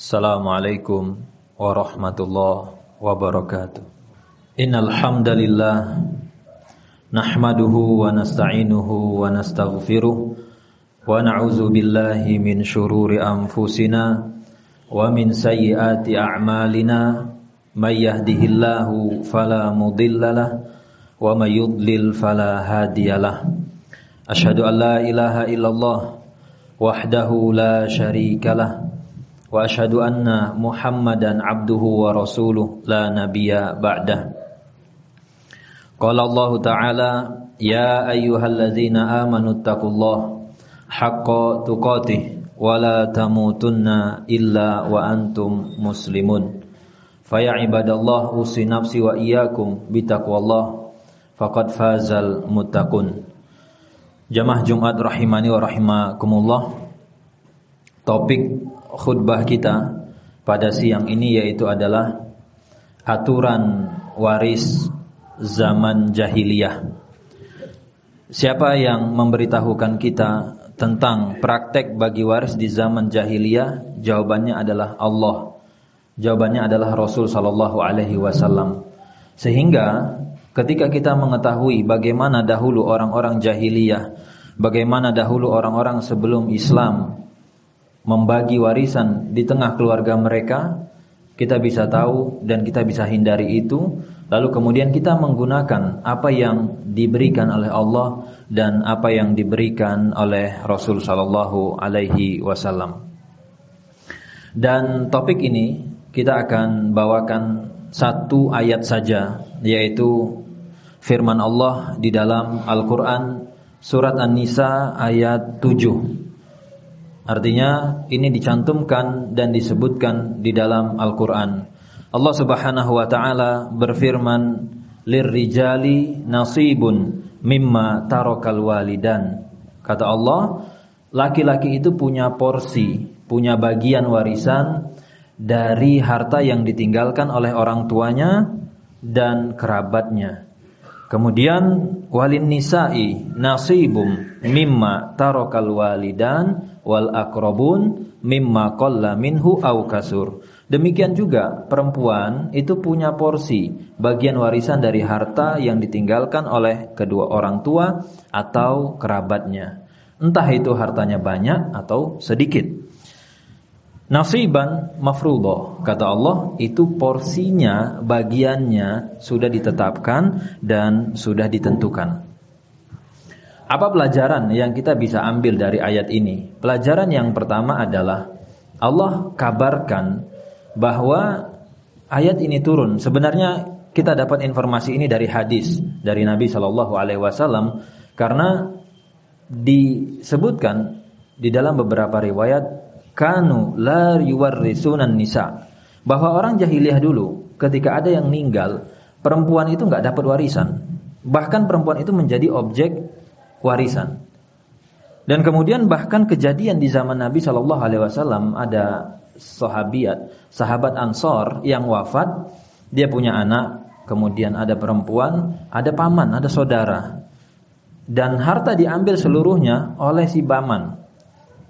Assalamualaikum warahmatullahi wabarakatuh. Innal hamdalillah nahmaduhu wa nasta'inuhu wa nastaghfiruh wa na'udzu billahi min syururi anfusina wa min sayyiati a'malina may yahdihillahu fala mudhillalah wa may yudlil fala hadiyalah. Asyhadu an la ilaha illallah wahdahu la syarikalah wa asyhadu anna Muhammadan abduhu wa rasuluh la nabiyya ba'dah. Qala Allah Ta'ala ya ayyuhalladzina amanu taqullaha haqqa tuqatih wa la tamutunna illa wa antum muslimun. Fa ya ibadallah usi nafsi wa iyyakum bitaqwallah faqad fazal muttaqun. Jamaah Jumat rahimani wa rahimakumullah. Topik khutbah kita pada siang ini yaitu adalah aturan waris zaman jahiliyah. Siapa yang memberitahukan kita tentang praktek bagi waris di zaman jahiliyah? Jawabannya adalah Allah. Jawabannya adalah Rasul sallallahu alaihi wasallam. Sehingga ketika kita mengetahui bagaimana dahulu orang-orang jahiliyah, bagaimana dahulu orang-orang sebelum Islam membagi warisan di tengah keluarga mereka, kita bisa tahu dan kita bisa hindari itu. Lalu kemudian kita menggunakan apa yang diberikan oleh Allah dan apa yang diberikan oleh Rasul sallallahu alaihi wasallam. Dan topik ini kita akan bawakan satu ayat saja, yaitu firman Allah di dalam Al-Qur'an surat An-Nisa ayat 7. Artinya ini dicantumkan dan disebutkan di dalam Al-Quran. Allah Subhanahu wa ta'ala berfirman, lirrijali nasibun mimma tarakal walidan. Kata Allah, laki-laki itu punya porsi, punya bagian warisan dari harta yang ditinggalkan oleh orang tuanya dan kerabatnya. Kemudian walin nisa'i nasibum mimma tarakal walidan wal aqrabun mimma qalla minhu aw kasur. Demikian juga perempuan itu punya porsi bagian warisan dari harta yang ditinggalkan oleh kedua orang tua atau kerabatnya. Entah itu hartanya banyak atau sedikit. Nasiban mafruḍah, kata Allah, itu porsinya, bagiannya sudah ditetapkan dan sudah ditentukan. Apa pelajaran yang kita bisa ambil dari ayat ini? Pelajaran yang pertama adalah Allah kabarkan bahwa ayat ini turun. Sebenarnya kita dapat informasi ini dari hadis dari Nabi SAW, karena disebutkan di dalam beberapa riwayat kanu la yuwarrisunan nisa, bahwa orang jahiliyah dulu ketika ada yang meninggal, perempuan itu enggak dapat warisan. Bahkan perempuan itu menjadi objek warisan. Dan kemudian bahkan kejadian di zaman Nabi SAW, ada sahabat Ansor yang wafat, dia punya anak, kemudian ada perempuan, ada paman, ada saudara. Dan harta diambil seluruhnya oleh si paman.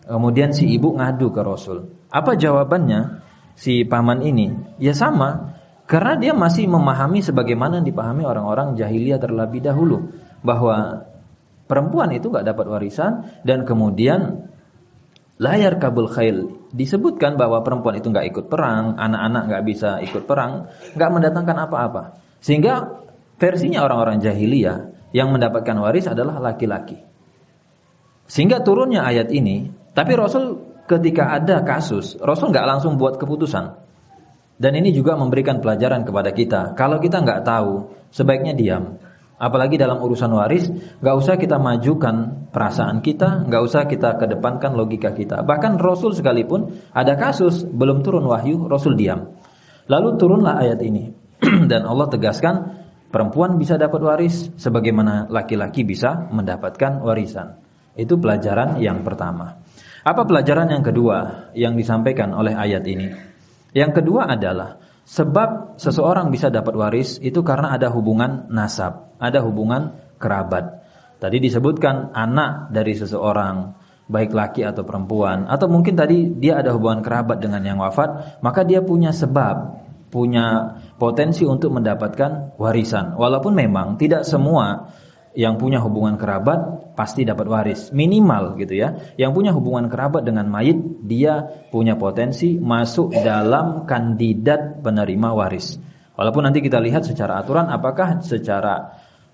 Kemudian si ibu ngadu ke Rasul. Apa jawabannya si paman ini? Ya sama, karena dia masih memahami sebagaimana dipahami orang-orang jahiliyah terlebih dahulu, bahwa perempuan itu gak dapat warisan. Dan kemudian layar kabul khail, disebutkan bahwa perempuan itu gak ikut perang, anak-anak gak bisa ikut perang, gak mendatangkan apa-apa. Sehingga versinya orang-orang jahiliyah yang mendapatkan waris adalah laki-laki. Sehingga turunnya ayat ini. Tapi Rasul ketika ada kasus, Rasul gak langsung buat keputusan. Dan ini juga memberikan pelajaran kepada kita. Kalau kita gak tahu, sebaiknya diam. Apalagi dalam urusan waris, gak usah kita majukan perasaan kita, gak usah kita kedepankan logika kita. Bahkan Rasul sekalipun ada kasus, belum turun wahyu, Rasul diam. Lalu turunlah ayat ini. Dan Allah tegaskan, perempuan bisa dapat waris sebagaimana laki-laki bisa mendapatkan warisan. Itu pelajaran yang pertama. Apa pelajaran yang kedua yang disampaikan oleh ayat ini? Yang kedua adalah sebab seseorang bisa dapat waris itu karena ada hubungan nasab, ada hubungan kerabat. Tadi disebutkan anak dari seseorang, baik laki atau perempuan, atau mungkin tadi dia ada hubungan kerabat dengan yang wafat, maka dia punya sebab, punya potensi untuk mendapatkan warisan. Walaupun memang tidak semua yang punya hubungan kerabat pasti dapat waris, minimal gitu ya. Yang punya hubungan kerabat dengan mayit, dia punya potensi masuk dalam kandidat penerima waris. Walaupun nanti kita lihat secara aturan apakah secara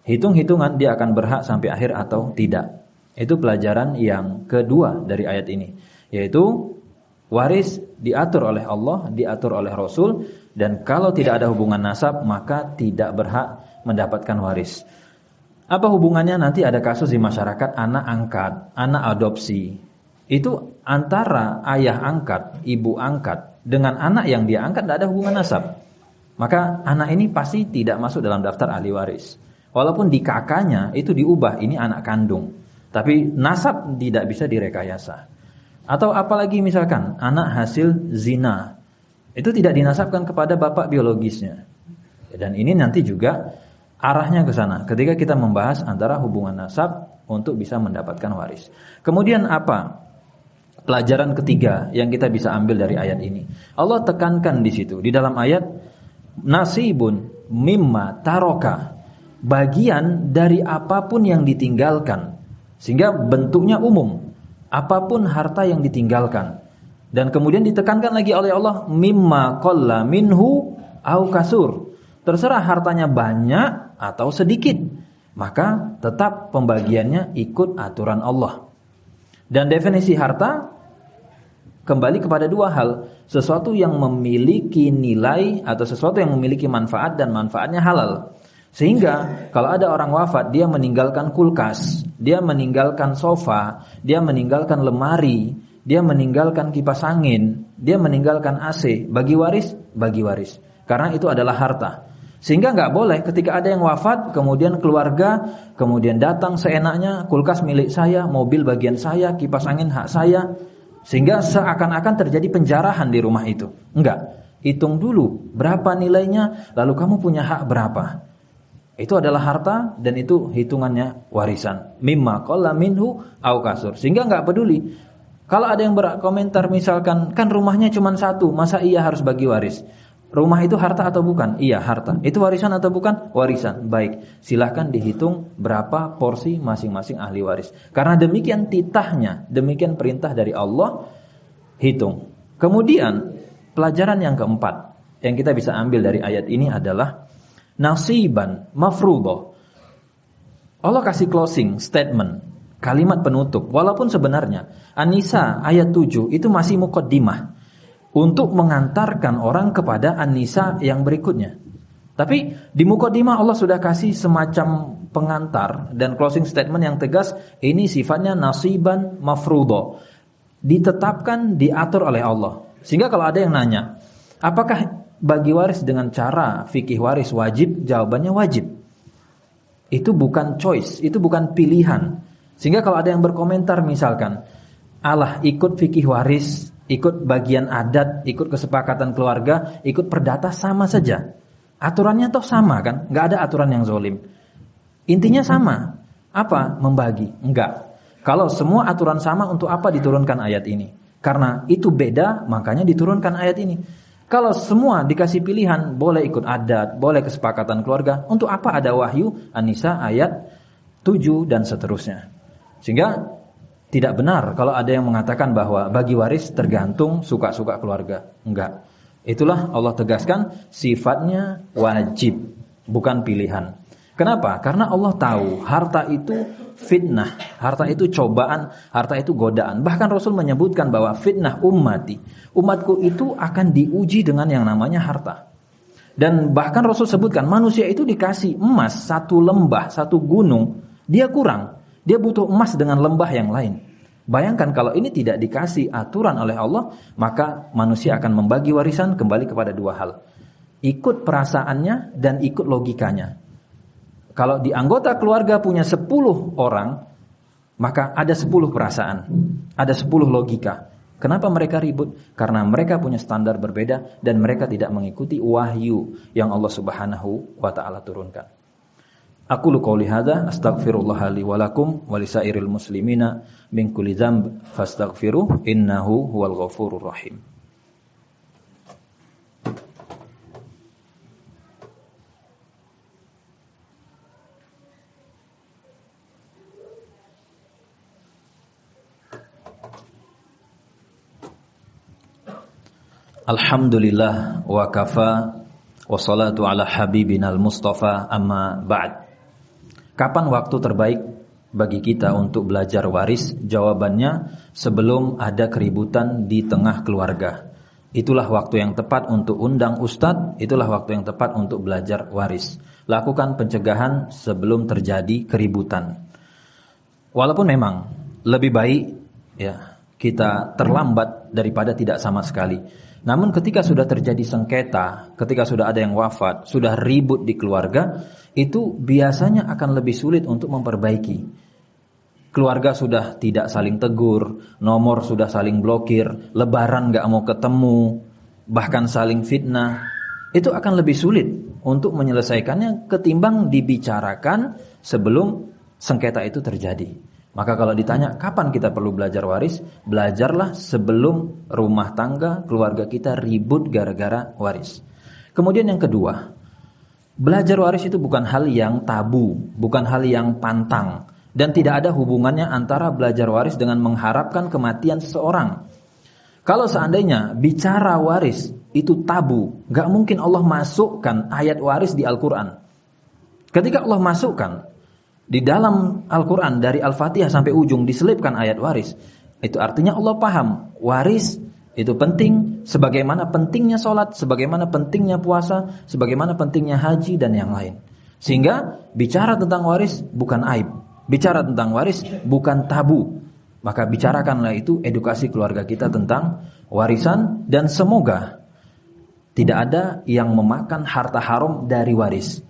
hitung-hitungan dia akan berhak sampai akhir atau tidak. Itu pelajaran yang kedua dari ayat ini, yaitu waris diatur oleh Allah, diatur oleh Rasul, dan kalau tidak ada hubungan nasab maka tidak berhak mendapatkan waris. Apa hubungannya? Nanti ada kasus di masyarakat anak angkat, anak adopsi. Itu antara ayah angkat, ibu angkat dengan anak yang dia angkat tidak ada hubungan nasab. Maka anak ini pasti tidak masuk dalam daftar ahli waris. Walaupun di kakaknya itu diubah, ini anak kandung. Tapi nasab tidak bisa direkayasa. Atau apalagi misalkan anak hasil zina, itu tidak dinasabkan kepada bapak biologisnya. Dan ini nanti juga arahnya ke sana ketika kita membahas antara hubungan nasab untuk bisa mendapatkan waris. Kemudian apa pelajaran ketiga yang kita bisa ambil dari ayat ini? Allah tekankan di situ di dalam ayat, nasibun mimma taroka, bagian dari apapun yang ditinggalkan, sehingga bentuknya umum, apapun harta yang ditinggalkan. Dan kemudian ditekankan lagi oleh Allah, mimma qalla minhu au kasur, terserah hartanya banyak atau sedikit, maka tetap pembagiannya ikut aturan Allah. Dan definisi harta kembali kepada dua hal, sesuatu yang memiliki nilai atau sesuatu yang memiliki manfaat dan manfaatnya halal. Sehingga kalau ada orang wafat, dia meninggalkan kulkas, dia meninggalkan sofa, dia meninggalkan lemari, dia meninggalkan kipas angin, dia meninggalkan AC, bagi waris, bagi waris. Karena itu adalah harta. Sehingga nggak boleh ketika ada yang wafat, kemudian keluarga, kemudian datang seenaknya, kulkas milik saya, mobil bagian saya, kipas angin hak saya, sehingga seakan-akan terjadi penjarahan di rumah itu. Enggak, hitung dulu berapa nilainya, lalu kamu punya hak berapa. Itu adalah harta dan itu hitungannya warisan. Mimma qalla minhu au kasur. Sehingga nggak peduli. Kalau ada yang berkomentar misalkan, kan rumahnya cuma satu, masa iya harus bagi waris? Rumah itu harta atau bukan? Iya, harta. Itu warisan atau bukan? Warisan. Baik, silahkan dihitung berapa porsi masing-masing ahli waris. Karena demikian titahnya, demikian perintah dari Allah, hitung. Kemudian, pelajaran yang keempat yang kita bisa ambil dari ayat ini adalah nasiban mafruḍah. Allah kasih closing statement, kalimat penutup. Walaupun sebenarnya An-Nisa ayat 7 itu masih muqaddimah untuk mengantarkan orang kepada An-Nisa yang berikutnya. Tapi di muqaddimah Allah sudah kasih semacam pengantar dan closing statement yang tegas, ini sifatnya nasiban mafruḍah. Ditetapkan, diatur oleh Allah. Sehingga kalau ada yang nanya, apakah bagi waris dengan cara fikih waris wajib? Jawabannya wajib. Itu bukan choice, itu bukan pilihan. Sehingga kalau ada yang berkomentar misalkan, alah ikut fikih waris, ikut bagian adat, ikut kesepakatan keluarga, ikut perdata sama saja. Aturannya toh sama kan? Nggak ada aturan yang zolim. Intinya sama. Apa? Membagi. Enggak. Kalau semua aturan sama, untuk apa diturunkan ayat ini? Karena itu beda, makanya diturunkan ayat ini. Kalau semua dikasih pilihan, boleh ikut adat, boleh kesepakatan keluarga, untuk apa ada wahyu An-Nisa ayat 7 dan seterusnya. Sehingga tidak benar kalau ada yang mengatakan bahwa bagi waris tergantung suka-suka keluarga. Enggak. Itulah Allah tegaskan sifatnya wajib, bukan pilihan. Kenapa? Karena Allah tahu harta itu fitnah, harta itu cobaan, harta itu godaan. Bahkan Rasul menyebutkan bahwa fitnah ummati, umatku itu akan diuji dengan yang namanya harta. Dan bahkan Rasul sebutkan manusia itu dikasih emas satu lembah, satu gunung, dia kurang. Dia butuh emas dengan lembah yang lain. Bayangkan kalau ini tidak dikasih aturan oleh Allah, maka manusia akan membagi warisan kembali kepada dua hal. Ikut perasaannya dan ikut logikanya. Kalau di anggota keluarga punya 10 orang, maka ada 10 perasaan, ada 10 logika. Kenapa mereka ribut? Karena mereka punya standar berbeda dan mereka tidak mengikuti wahyu yang Allah Subhanahu wa taala turunkan. Aqulu qouli hadza astaghfirullah li wa lakum wa lisairil muslimina min kulli dzamb fastaghfiruh innahu huwal ghafurur rahim. Alhamdulillah wa kafa wa salatu ala habibinal mustafa amma ba'd. Kapan waktu terbaik bagi kita untuk belajar waris? Jawabannya, sebelum ada keributan di tengah keluarga. Itulah waktu yang tepat untuk undang ustadz, itulah waktu yang tepat untuk belajar waris. Lakukan pencegahan sebelum terjadi keributan. Walaupun memang lebih baik ya kita terlambat daripada tidak sama sekali. Namun ketika sudah terjadi sengketa, ketika sudah ada yang wafat, sudah ribut di keluarga, itu biasanya akan lebih sulit untuk memperbaiki. Keluarga sudah tidak saling tegur, nomor sudah saling blokir, lebaran gak mau ketemu, bahkan saling fitnah. Itu akan lebih sulit untuk menyelesaikannya ketimbang dibicarakan sebelum sengketa itu terjadi. Maka kalau ditanya kapan kita perlu belajar waris, belajarlah sebelum rumah tangga keluarga kita ribut gara-gara waris. Kemudian yang kedua, belajar waris itu bukan hal yang tabu, bukan hal yang pantang, dan tidak ada hubungannya antara belajar waris dengan mengharapkan kematian seseorang. Kalau seandainya bicara waris itu tabu, gak mungkin Allah masukkan ayat waris di Al-Quran. Ketika Allah masukkan di dalam Al-Quran dari Al-Fatihah sampai ujung diselipkan ayat waris, itu artinya Allah paham waris itu penting, sebagaimana pentingnya sholat, sebagaimana pentingnya puasa, sebagaimana pentingnya haji dan yang lain. Sehingga bicara tentang waris bukan aib, bicara tentang waris bukan tabu. Maka bicarakanlah itu, edukasi keluarga kita tentang warisan, dan semoga tidak ada yang memakan harta haram dari waris.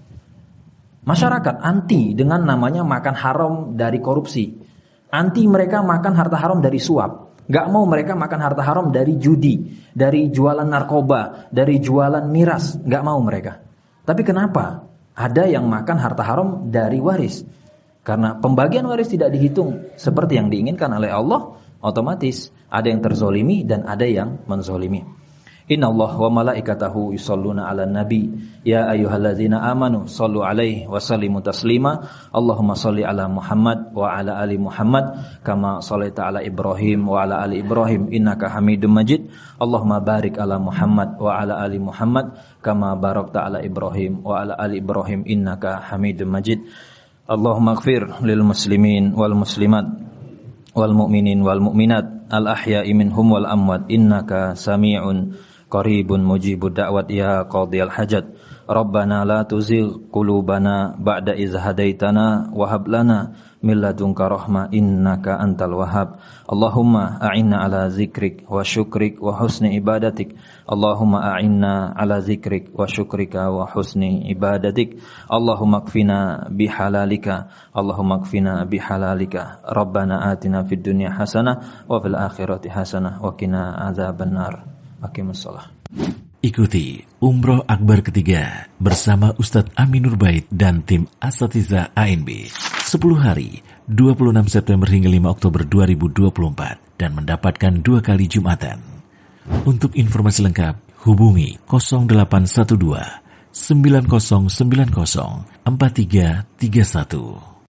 Masyarakat anti dengan namanya makan haram dari korupsi. Anti mereka makan harta haram dari suap. Gak mau mereka makan harta haram dari judi, dari jualan narkoba, dari jualan miras. Gak mau mereka. Tapi kenapa ada yang makan harta haram dari waris? Karena pembagian waris tidak dihitung seperti yang diinginkan oleh Allah, otomatis ada yang terzolimi dan ada yang menzolimi. Innallaha wa malaikatahu yusholluna 'alan nabi ya ayyuhalladzina amanu shallu 'alaihi wa sallimu taslima. Allahumma shalli 'ala Muhammad wa 'ala ali Muhammad kama shallaita 'ala Ibrahim wa 'ala ali Ibrahim innaka Hamidum Majid. Allahumma barik 'ala Muhammad wa 'ala ali Muhammad kama barakta 'ala Ibrahim wa 'ala ali Ibrahim innaka Hamidum Majid. Allahumma ighfir lil muslimin wal muslimat wal mu'minin wal mu'minat al ahya'i minhum wal amwat innaka sami'un qaribun mujibud da'wat ya qadhiyal hajat. Rabbana la tuzigh qulubana ba'da idh hadaitana wa hab lana min ladunka rahmah innaka antal wahhab. Allahumma a'inna ala zikrik wa syukrik wa husni ibadatik. Allahumma a'inna ala zikrik wa syukrika wa husni ibadatik. Allahumma kfina bihalalika. Allahumma kfina bihalalika. Rabbana atina fid dunya hasanah wa fil akhirati hasanah wa qina adzabannar. Aqimussalah. Ikuti Umroh Akbar ketiga bersama Ustadz Aminur Bait dan tim Asatidzah ANB 10 hari 26 September hingga 5 Oktober 2024 dan mendapatkan 2 kali Jumatan. Untuk informasi lengkap hubungi 0812 9090 4331.